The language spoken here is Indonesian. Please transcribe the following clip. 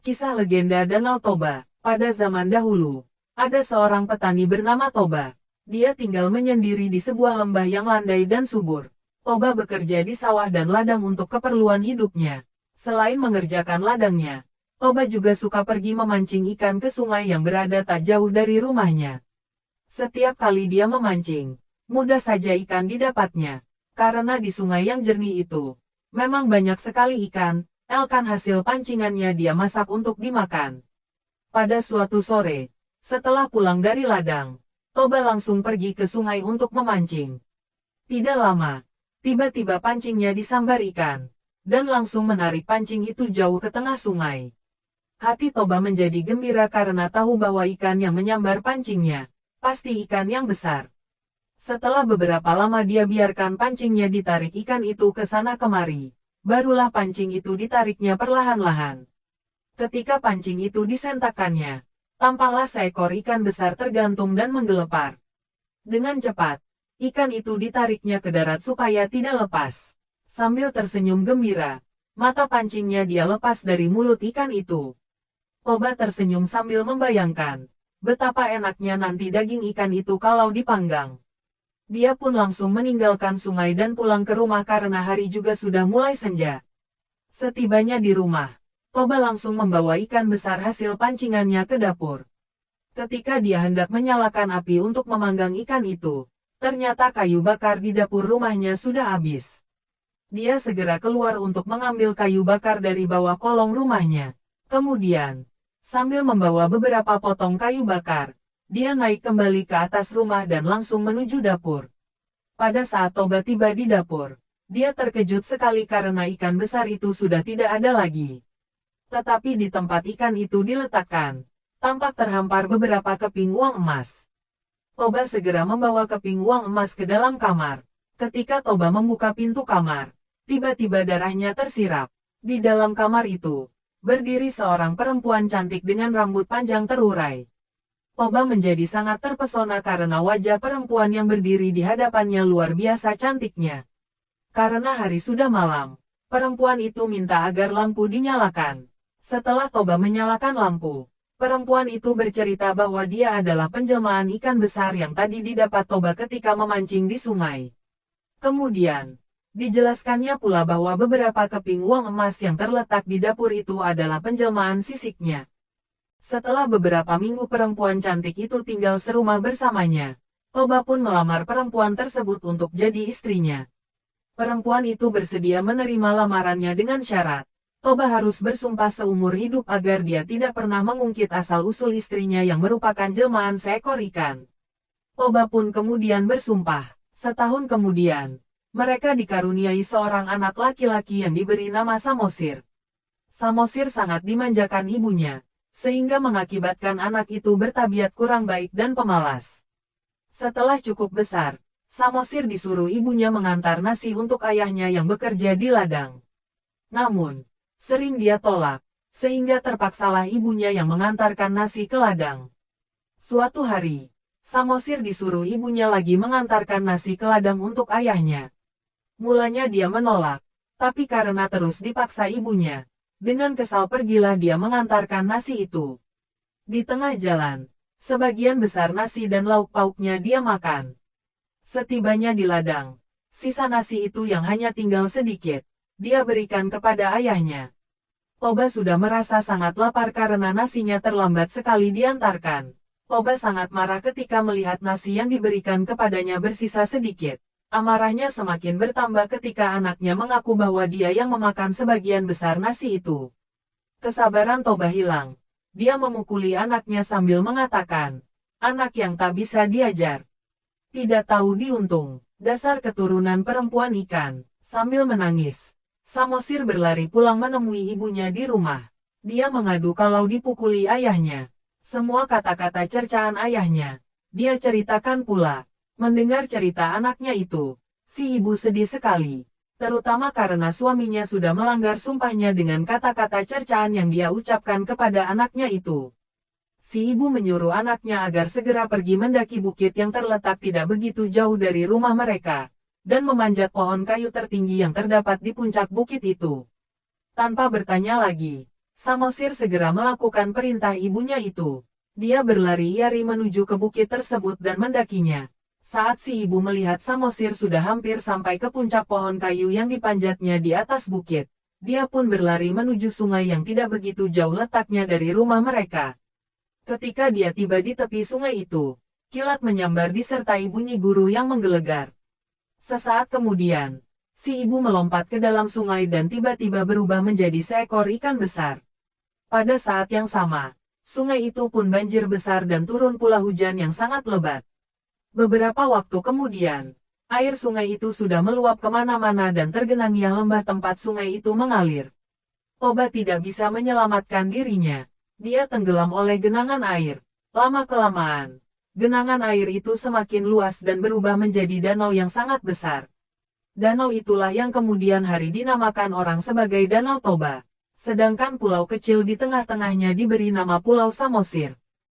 Kisah legenda Danau Toba. Pada zaman dahulu, ada seorang petani bernama Toba. Dia tinggal menyendiri di sebuah lembah yang landai dan subur. Toba bekerja di sawah dan ladang untuk keperluan hidupnya. Selain mengerjakan ladangnya, Toba juga suka pergi memancing ikan ke sungai yang berada tak jauh dari rumahnya. Setiap kali dia memancing, mudah saja ikan didapatnya. Karena di sungai yang jernih itu, memang banyak sekali ikan. Ikan hasil pancingannya dia masak untuk dimakan. Pada suatu sore, setelah pulang dari ladang, Toba langsung pergi ke sungai untuk memancing. Tidak lama, tiba-tiba pancingnya disambar ikan, dan langsung menarik pancing itu jauh ke tengah sungai. Hati Toba menjadi gembira karena tahu bahwa ikan yang menyambar pancingnya, pasti ikan yang besar. Setelah beberapa lama dia biarkan pancingnya ditarik ikan itu ke sana kemari. Barulah pancing itu ditariknya perlahan-lahan. Ketika pancing itu disentakkannya, tampaklah seekor ikan besar tergantung dan menggelepar. Dengan cepat, ikan itu ditariknya ke darat supaya tidak lepas. Sambil tersenyum gembira, mata pancingnya dia lepas dari mulut ikan itu. Toba tersenyum sambil membayangkan, betapa enaknya nanti daging ikan itu kalau dipanggang. Dia pun langsung meninggalkan sungai dan pulang ke rumah karena hari juga sudah mulai senja. Setibanya di rumah, Toba langsung membawa ikan besar hasil pancingannya ke dapur. Ketika dia hendak menyalakan api untuk memanggang ikan itu, ternyata kayu bakar di dapur rumahnya sudah habis. Dia segera keluar untuk mengambil kayu bakar dari bawah kolong rumahnya. Kemudian, sambil membawa beberapa potong kayu bakar, dia naik kembali ke atas rumah dan langsung menuju dapur. Pada saat Toba tiba di dapur, dia terkejut sekali karena ikan besar itu sudah tidak ada lagi. Tetapi di tempat ikan itu diletakkan, tampak terhampar beberapa keping uang emas. Toba segera membawa keping uang emas ke dalam kamar. Ketika Toba membuka pintu kamar, tiba-tiba darahnya tersirap. Di dalam kamar itu, berdiri seorang perempuan cantik dengan rambut panjang terurai. Toba menjadi sangat terpesona karena wajah perempuan yang berdiri di hadapannya luar biasa cantiknya. Karena hari sudah malam, perempuan itu minta agar lampu dinyalakan. Setelah Toba menyalakan lampu, perempuan itu bercerita bahwa dia adalah penjelmaan ikan besar yang tadi didapat Toba ketika memancing di sungai. Kemudian, dijelaskannya pula bahwa beberapa keping uang emas yang terletak di dapur itu adalah penjelmaan sisiknya. Setelah beberapa minggu perempuan cantik itu tinggal serumah bersamanya, Toba pun melamar perempuan tersebut untuk jadi istrinya. Perempuan itu bersedia menerima lamarannya dengan syarat, Toba harus bersumpah seumur hidup agar dia tidak pernah mengungkit asal-usul istrinya yang merupakan jelmaan seekor ikan. Toba pun kemudian bersumpah. Setahun kemudian, mereka dikaruniai seorang anak laki-laki yang diberi nama Samosir. Samosir sangat dimanjakan ibunya, sehingga mengakibatkan anak itu bertabiat kurang baik dan pemalas. Setelah cukup besar, Samosir disuruh ibunya mengantar nasi untuk ayahnya yang bekerja di ladang. Namun, sering dia tolak, sehingga terpaksalah ibunya yang mengantarkan nasi ke ladang. Suatu hari, Samosir disuruh ibunya lagi mengantarkan nasi ke ladang untuk ayahnya. Mulanya dia menolak, tapi karena terus dipaksa ibunya, dengan kesal pergilah dia mengantarkan nasi itu. Di tengah jalan, sebagian besar nasi dan lauk pauknya dia makan. Setibanya di ladang, sisa nasi itu yang hanya tinggal sedikit, dia berikan kepada ayahnya. Toba sudah merasa sangat lapar karena nasinya terlambat sekali diantarkan. Toba sangat marah ketika melihat nasi yang diberikan kepadanya bersisa sedikit. Amarahnya semakin bertambah ketika anaknya mengaku bahwa dia yang memakan sebagian besar nasi itu. Kesabaran Toba hilang. Dia memukuli anaknya sambil mengatakan, "Anak yang tak bisa diajar. Tidak tahu diuntung, dasar keturunan perempuan ikan." Sambil menangis, Samosir berlari pulang menemui ibunya di rumah. Dia mengadu kalau dipukuli ayahnya. Semua kata-kata cercaan ayahnya, dia ceritakan pula. Mendengar cerita anaknya itu, si ibu sedih sekali. Terutama karena suaminya sudah melanggar sumpahnya dengan kata-kata cercaan yang dia ucapkan kepada anaknya itu. Si ibu menyuruh anaknya agar segera pergi mendaki bukit yang terletak tidak begitu jauh dari rumah mereka, dan memanjat pohon kayu tertinggi yang terdapat di puncak bukit itu. Tanpa bertanya lagi, Samosir segera melakukan perintah ibunya itu. Dia berlari-lari menuju ke bukit tersebut dan mendakinya. Saat si ibu melihat Samosir sudah hampir sampai ke puncak pohon kayu yang dipanjatnya di atas bukit, dia pun berlari menuju sungai yang tidak begitu jauh letaknya dari rumah mereka. Ketika dia tiba di tepi sungai itu, kilat menyambar disertai bunyi guru yang menggelegar. Sesaat kemudian, si ibu melompat ke dalam sungai dan tiba-tiba berubah menjadi seekor ikan besar. Pada saat yang sama, sungai itu pun banjir besar dan turun pula hujan yang sangat lebat. Beberapa waktu kemudian, air sungai itu sudah meluap kemana-mana dan tergenangi lembah tempat sungai itu mengalir. Toba tidak bisa menyelamatkan dirinya. Dia tenggelam oleh genangan air. Lama-kelamaan, genangan air itu semakin luas dan berubah menjadi danau yang sangat besar. Danau itulah yang kemudian hari dinamakan orang sebagai Danau Toba. Sedangkan pulau kecil di tengah-tengahnya diberi nama Pulau Samosir.